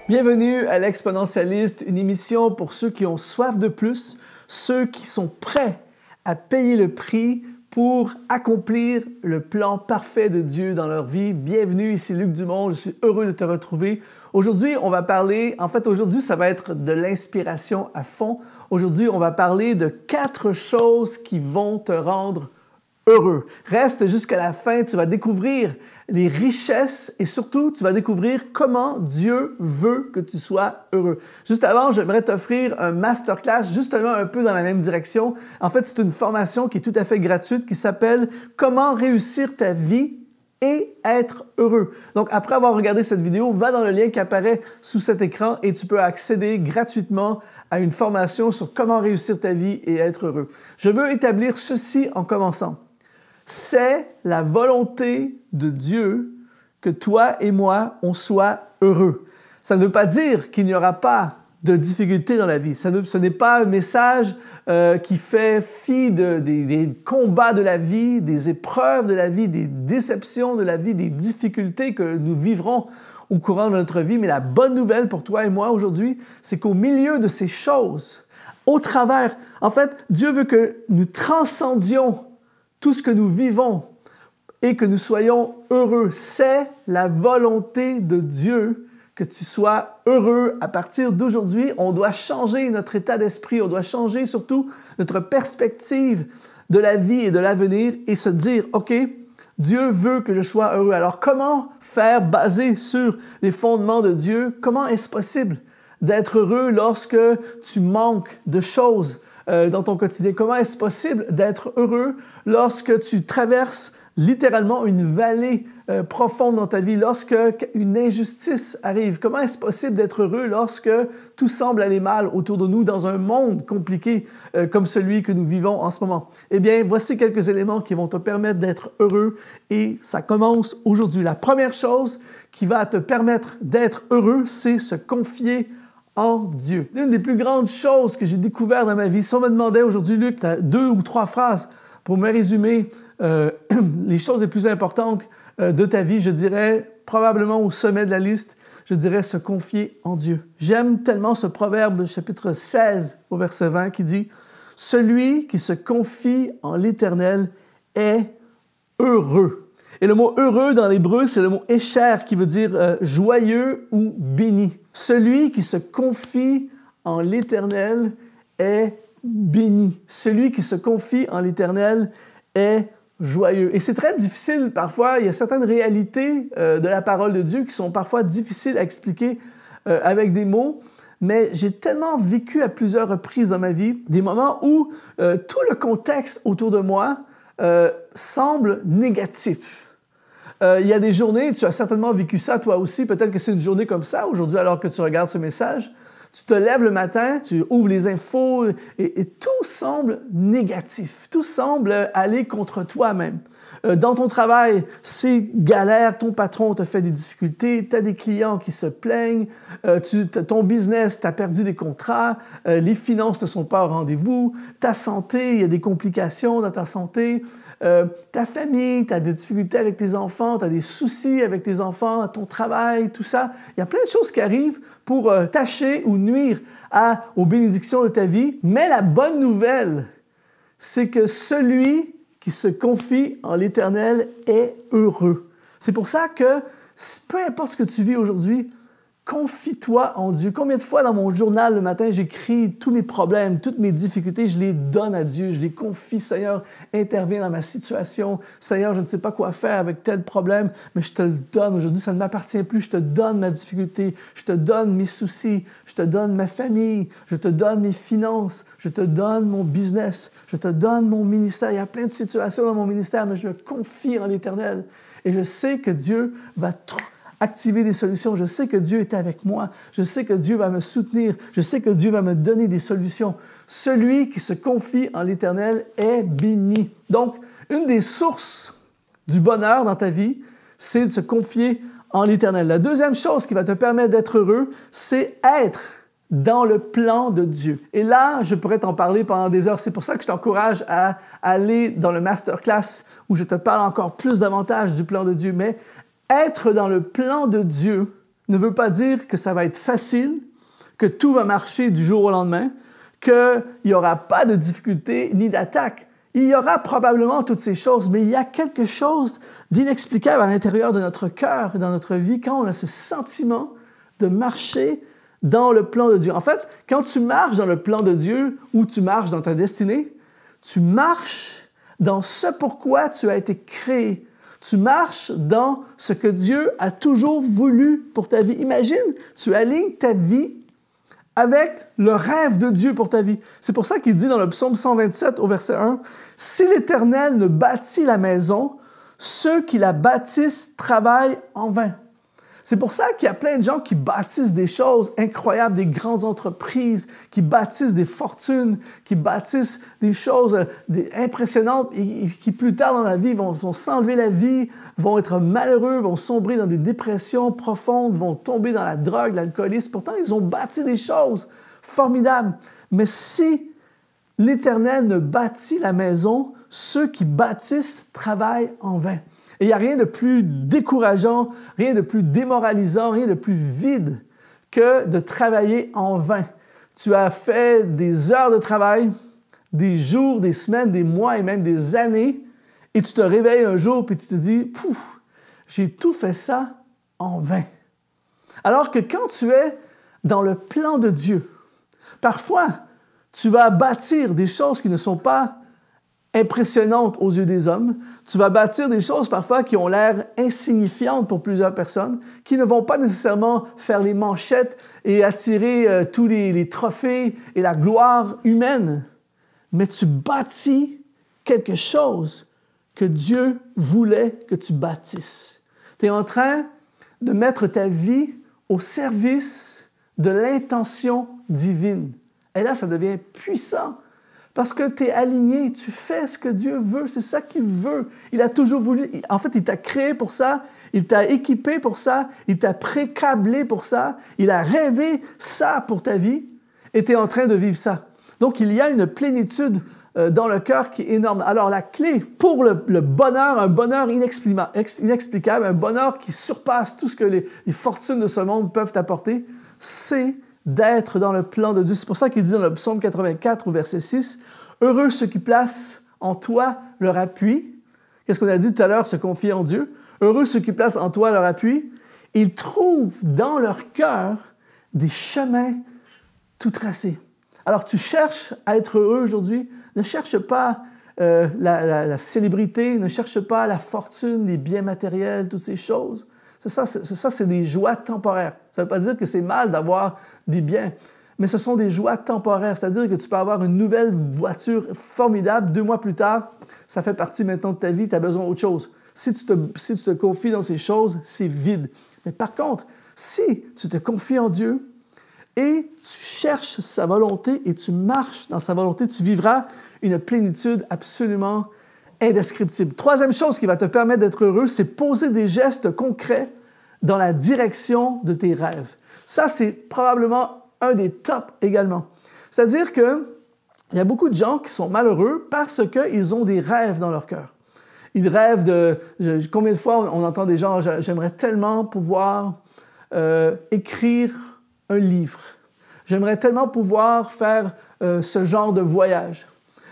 Bienvenue à l'Exponentialiste, une émission pour ceux qui ont soif de plus, ceux qui sont prêts à payer le prix pour accomplir le plan parfait de Dieu dans leur vie. Bienvenue, ici Luc Dumont, je suis heureux de te retrouver. Aujourd'hui, on va parler, aujourd'hui, ça va être de l'inspiration à fond. Aujourd'hui, on va parler de 4 choses qui vont te rendre heureux. Reste jusqu'à la fin, tu vas découvrir les richesses et surtout, tu vas découvrir comment Dieu veut que tu sois heureux. Juste avant, j'aimerais t'offrir un masterclass justement un peu dans la même direction. En fait, c'est une formation qui est tout à fait gratuite qui s'appelle « Comment réussir ta vie et être heureux ». Donc, après avoir regardé cette vidéo, va dans le lien qui apparaît sous cet écran et tu peux accéder gratuitement à une formation sur comment réussir ta vie et être heureux. Je veux établir ceci en commençant. C'est la volonté de Dieu que toi et moi, on soit heureux. Ça ne veut pas dire qu'il n'y aura pas de difficultés dans la vie. Ce n'est pas un message qui fait fi des combats de la vie, des épreuves de la vie, des déceptions de la vie, des difficultés que nous vivrons au courant de notre vie. Mais la bonne nouvelle pour toi et moi aujourd'hui, c'est qu'au milieu de ces choses, au travers, en fait, Dieu veut que nous transcendions tout ce que nous vivons et que nous soyons heureux. C'est la volonté de Dieu que tu sois heureux à partir d'aujourd'hui. On doit changer notre état d'esprit, on doit changer surtout notre perspective de la vie et de l'avenir et se dire, OK, Dieu veut que je sois heureux. Alors comment faire basé sur les fondements de Dieu? Comment est-ce possible d'être heureux lorsque tu manques de choses dans ton quotidien? Comment est-ce possible d'être heureux lorsque tu traverses littéralement une vallée profonde dans ta vie, lorsque une injustice arrive? Comment est-ce possible d'être heureux lorsque tout semble aller mal autour de nous dans un monde compliqué comme celui que nous vivons en ce moment? Eh bien, voici quelques éléments qui vont te permettre d'être heureux et ça commence aujourd'hui. La première chose qui va te permettre d'être heureux, c'est se confier en Dieu. L'une des plus grandes choses que j'ai découvertes dans ma vie, si on me demandait aujourd'hui, Luc, tu as 2 ou 3 phrases pour me résumer les choses les plus importantes de ta vie, je dirais probablement au sommet de la liste, je dirais se confier en Dieu. J'aime tellement ce proverbe, chapitre 16 au verset 20, qui dit « Celui qui se confie en l'Éternel est heureux ». Et le mot « heureux » dans l'hébreu, c'est le mot « écher » qui veut dire « joyeux » ou « béni ». Celui qui se confie en l'Éternel est béni. Celui qui se confie en l'Éternel est joyeux. Et c'est très difficile parfois. Il y a certaines réalités de la parole de Dieu qui sont parfois difficiles à expliquer avec des mots. Mais j'ai tellement vécu à plusieurs reprises dans ma vie des moments où tout le contexte autour de moi semble négatif. Il y a des journées, tu as certainement vécu ça toi aussi, peut-être que c'est une journée comme ça aujourd'hui alors que tu regardes ce message. Tu te lèves le matin, tu ouvres les infos et tout semble négatif, tout semble aller contre toi-même. Dans ton travail, c'est galère, ton patron te fait des difficultés, tu as des clients qui se plaignent, ton business, tu as perdu des contrats, les finances ne sont pas au rendez-vous, ta santé, il y a des complications dans ta santé, ta famille, tu as des difficultés avec tes enfants, tu as des soucis avec tes enfants, ton travail, tout ça. Il y a plein de choses qui arrivent pour tâcher ou nuire aux bénédictions de ta vie. Mais la bonne nouvelle, c'est que celui qui se confie en l'Éternel est heureux. C'est pour ça que, peu importe ce que tu vis aujourd'hui, confie-toi en Dieu. Combien de fois dans mon journal le matin, j'écris tous mes problèmes, toutes mes difficultés, je les donne à Dieu, je les confie. Seigneur, interviens dans ma situation. Seigneur, je ne sais pas quoi faire avec tel problème, mais je te le donne. Aujourd'hui, ça ne m'appartient plus. Je te donne ma difficulté, je te donne mes soucis, je te donne ma famille, je te donne mes finances, je te donne mon business, je te donne mon ministère. Il y a plein de situations dans mon ministère, mais je me confie en l'Éternel. Et je sais que Dieu va activer des solutions. Je sais que Dieu est avec moi. Je sais que Dieu va me soutenir. Je sais que Dieu va me donner des solutions. Celui qui se confie en l'Éternel est béni. Donc, une des sources du bonheur dans ta vie, c'est de se confier en l'Éternel. La deuxième chose qui va te permettre d'être heureux, c'est être dans le plan de Dieu. Et là, je pourrais t'en parler pendant des heures. C'est pour ça que je t'encourage à aller dans le masterclass où je te parle encore plus davantage du plan de Dieu. Mais être dans le plan de Dieu ne veut pas dire que ça va être facile, que tout va marcher du jour au lendemain, qu'il n'y aura pas de difficultés ni d'attaques. Il y aura probablement toutes ces choses, mais il y a quelque chose d'inexplicable à l'intérieur de notre cœur et dans notre vie quand on a ce sentiment de marcher dans le plan de Dieu. En fait, quand tu marches dans le plan de Dieu ou tu marches dans ta destinée, tu marches dans ce pourquoi tu as été créé. Tu marches dans ce que Dieu a toujours voulu pour ta vie. Imagine, tu alignes ta vie avec le rêve de Dieu pour ta vie. C'est pour ça qu'il dit dans le psaume 127 au verset 1, « Si l'Éternel ne bâtit la maison, ceux qui la bâtissent travaillent en vain. » C'est pour ça qu'il y a plein de gens qui bâtissent des choses incroyables, des grandes entreprises, qui bâtissent des fortunes, qui bâtissent des choses impressionnantes et qui plus tard dans la vie vont s'enlever la vie, vont être malheureux, vont sombrer dans des dépressions profondes, vont tomber dans la drogue, l'alcoolisme. Pourtant, ils ont bâti des choses formidables. Mais si l'Éternel ne bâtit la maison, ceux qui bâtissent travaillent en vain. Et il n'y a rien de plus décourageant, rien de plus démoralisant, rien de plus vide que de travailler en vain. Tu as fait des heures de travail, des jours, des semaines, des mois et même des années, et tu te réveilles un jour et tu te dis « Pouf, j'ai tout fait ça en vain. » Alors que quand tu es dans le plan de Dieu, parfois, tu vas bâtir des choses qui ne sont pas impressionnantes aux yeux des hommes. Tu vas bâtir des choses parfois qui ont l'air insignifiantes pour plusieurs personnes, qui ne vont pas nécessairement faire les manchettes et attirer tous les trophées et la gloire humaine. Mais tu bâtis quelque chose que Dieu voulait que tu bâtisses. Tu es en train de mettre ta vie au service de l'intention divine. Et là, ça devient puissant. Parce que tu es aligné, tu fais ce que Dieu veut, c'est ça qu'il veut. Il a toujours voulu, en fait, il t'a créé pour ça, il t'a équipé pour ça, il t'a pré-câblé pour ça, il a rêvé ça pour ta vie et tu es en train de vivre ça. Donc, il y a une plénitude dans le cœur qui est énorme. Alors, la clé pour le bonheur, un bonheur inexplicable, un bonheur qui surpasse tout ce que les fortunes de ce monde peuvent t'apporter, c'est d'être dans le plan de Dieu. C'est pour ça qu'il dit dans le psaume 84 au verset 6, « Heureux ceux qui placent en toi leur appui. » Qu'est-ce qu'on a dit tout à l'heure, se confier en Dieu? « Heureux ceux qui placent en toi leur appui. Ils trouvent dans leur cœur des chemins tout tracés. » Alors, tu cherches à être heureux aujourd'hui. Ne cherche pas la célébrité, ne cherche pas la fortune, les biens matériels, toutes ces choses. Ça, c'est des joies temporaires. Ça ne veut pas dire que c'est mal d'avoir des biens, mais ce sont des joies temporaires. C'est-à-dire que tu peux avoir une nouvelle voiture formidable, 2 mois plus tard, ça fait partie maintenant de ta vie, tu as besoin d'autre chose. Si tu te confies dans ces choses, c'est vide. Mais par contre, si tu te confies en Dieu et tu cherches sa volonté et tu marches dans sa volonté, tu vivras une plénitude absolument indescriptible. Troisième chose qui va te permettre d'être heureux, c'est poser des gestes concrets dans la direction de tes rêves. Ça, c'est probablement un des tops également. C'est-à-dire qu'il y a beaucoup de gens qui sont malheureux parce qu'ils ont des rêves dans leur cœur. Ils rêvent de... Combien de fois on entend des gens, j'aimerais tellement pouvoir écrire un livre. J'aimerais tellement pouvoir faire ce genre de voyage.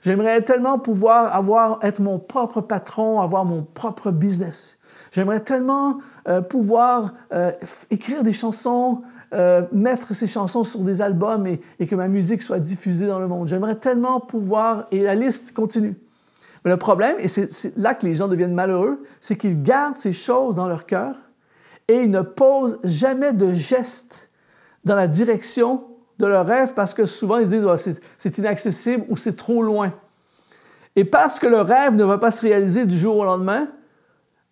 J'aimerais tellement pouvoir être mon propre patron, avoir mon propre business. J'aimerais tellement pouvoir écrire des chansons, mettre ces chansons sur des albums et que ma musique soit diffusée dans le monde. J'aimerais tellement pouvoir... Et la liste continue. Mais le problème, et c'est là que les gens deviennent malheureux, c'est qu'ils gardent ces choses dans leur cœur et ils ne posent jamais de gestes dans la direction de leur rêve parce que souvent ils se disent oh, c'est inaccessible ou c'est trop loin. Et parce que le rêve ne va pas se réaliser du jour au lendemain,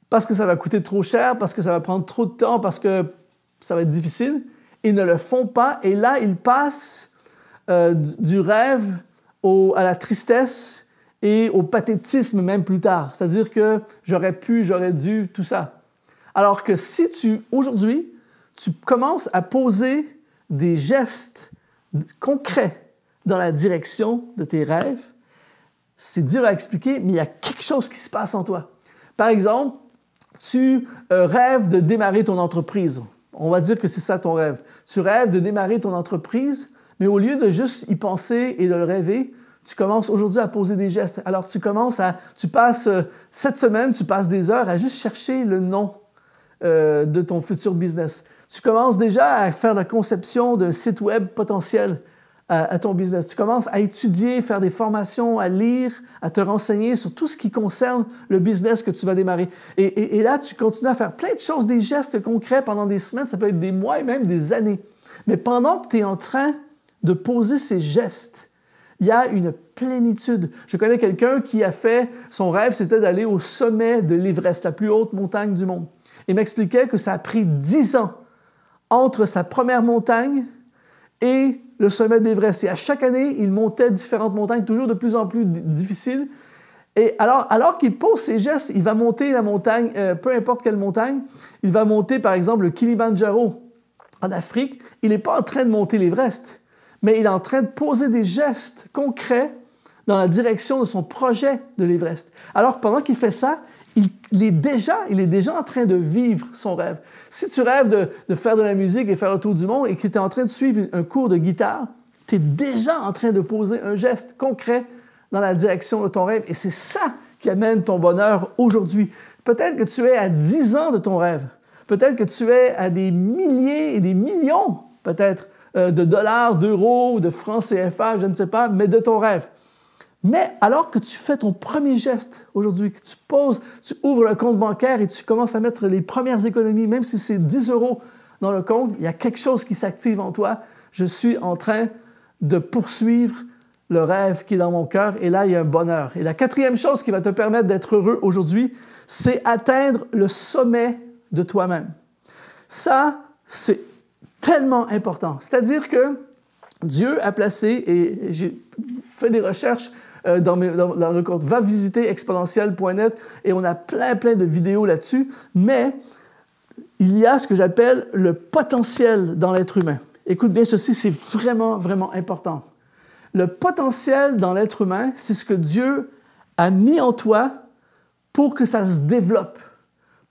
parce que ça va coûter trop cher, parce que ça va prendre trop de temps, parce que ça va être difficile, ils ne le font pas et là ils passent du rêve à la tristesse et au pathétisme même plus tard. C'est-à-dire que j'aurais pu, j'aurais dû, tout ça. Alors que si aujourd'hui, tu commences à poser des gestes concrets dans la direction de tes rêves, c'est dur à expliquer, mais il y a quelque chose qui se passe en toi. Par exemple, tu rêves de démarrer ton entreprise. On va dire que c'est ça ton rêve. Tu rêves de démarrer ton entreprise, mais au lieu de juste y penser et de le rêver, tu commences aujourd'hui à poser des gestes. Alors tu passes cette semaine, tu passes des heures à juste chercher le nom de ton futur business. Tu commences déjà à faire la conception d'un site web potentiel à ton business. Tu commences à étudier, faire des formations, à lire, à te renseigner sur tout ce qui concerne le business que tu vas démarrer. Et là, tu continues à faire plein de choses, des gestes concrets pendant des semaines, ça peut être des mois et même des années. Mais pendant que tu es en train de poser ces gestes, il y a une plénitude. Je connais quelqu'un qui a fait, son rêve, c'était d'aller au sommet de l'Everest, la plus haute montagne du monde. Il m'expliquait que ça a pris 10 ans entre sa première montagne et le sommet de l'Everest. Et à chaque année, il montait différentes montagnes, toujours de plus en plus difficiles. Et alors qu'il pose ses gestes, il va monter la montagne, peu importe quelle montagne, il va monter par exemple le Kilimandjaro en Afrique. Il n'est pas en train de monter l'Everest, mais il est en train de poser des gestes concrets dans la direction de son projet de l'Everest. Alors pendant qu'il fait ça, il est déjà en train de vivre son rêve. Si tu rêves de faire de la musique et faire le tour du monde et que tu es en train de suivre un cours de guitare, tu es déjà en train de poser un geste concret dans la direction de ton rêve. Et c'est ça qui amène ton bonheur aujourd'hui. Peut-être que tu es à 10 ans de ton rêve. Peut-être que tu es à des milliers et des millions, peut-être, de dollars, d'euros, de francs CFA, je ne sais pas, mais de ton rêve. Mais alors que tu fais ton premier geste aujourd'hui, que tu ouvres le compte bancaire et tu commences à mettre les premières économies, même si c'est 10 € dans le compte, il y a quelque chose qui s'active en toi. Je suis en train de poursuivre le rêve qui est dans mon cœur et là, il y a un bonheur. Et la quatrième chose qui va te permettre d'être heureux aujourd'hui, c'est atteindre le sommet de toi-même. Ça, c'est tellement important. C'est-à-dire que Dieu a placé, et j'ai fait des recherches dans le compte, va visiter exponentiel.net et on a plein de vidéos là-dessus, mais il y a ce que j'appelle le potentiel dans l'être humain. Écoute bien ceci, c'est vraiment important. Le potentiel dans l'être humain, c'est ce que Dieu a mis en toi pour que ça se développe,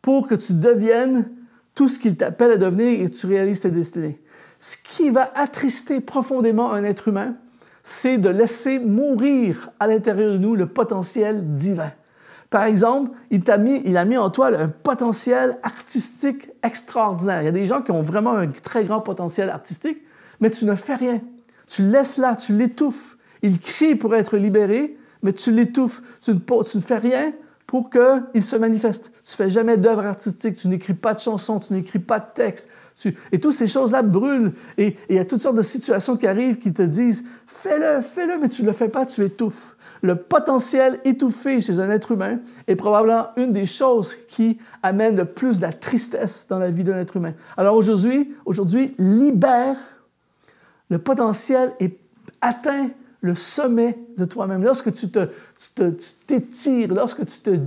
pour que tu deviennes tout ce qu'il t'appelle à devenir et que tu réalises tes destinées. Ce qui va attrister profondément un être humain, c'est de laisser mourir à l'intérieur de nous le potentiel divin. Par exemple, il a mis en toi un potentiel artistique extraordinaire. Il y a des gens qui ont vraiment un très grand potentiel artistique, mais tu ne fais rien. Tu le laisses là, tu l'étouffes. Il crie pour être libéré, mais tu l'étouffes. Tu ne fais rien pour qu'il se manifeste. Tu ne fais jamais d'œuvre artistique, tu n'écris pas de chansons, tu n'écris pas de textes. Et toutes ces choses-là brûlent. Et il y a toutes sortes de situations qui arrivent qui te disent « fais-le, mais tu ne le fais pas, tu étouffes ». Le potentiel étouffé chez un être humain est probablement une des choses qui amène le plus de la tristesse dans la vie d'un être humain. Alors aujourd'hui, libère le potentiel et atteins le sommet de toi-même. Lorsque tu t'étires, lorsque tu te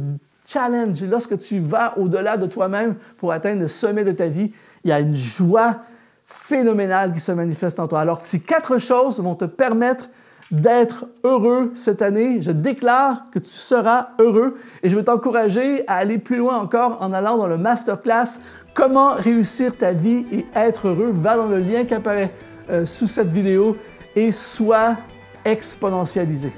challenges, lorsque tu vas au-delà de toi-même pour atteindre le sommet de ta vie, il y a une joie phénoménale qui se manifeste en toi. Alors, ces 4 choses vont te permettre d'être heureux cette année. Je déclare que tu seras heureux et je veux t'encourager à aller plus loin encore en allant dans le masterclass « Comment réussir ta vie et être heureux ». Va dans le lien qui apparaît sous cette vidéo et sois exponentialisé.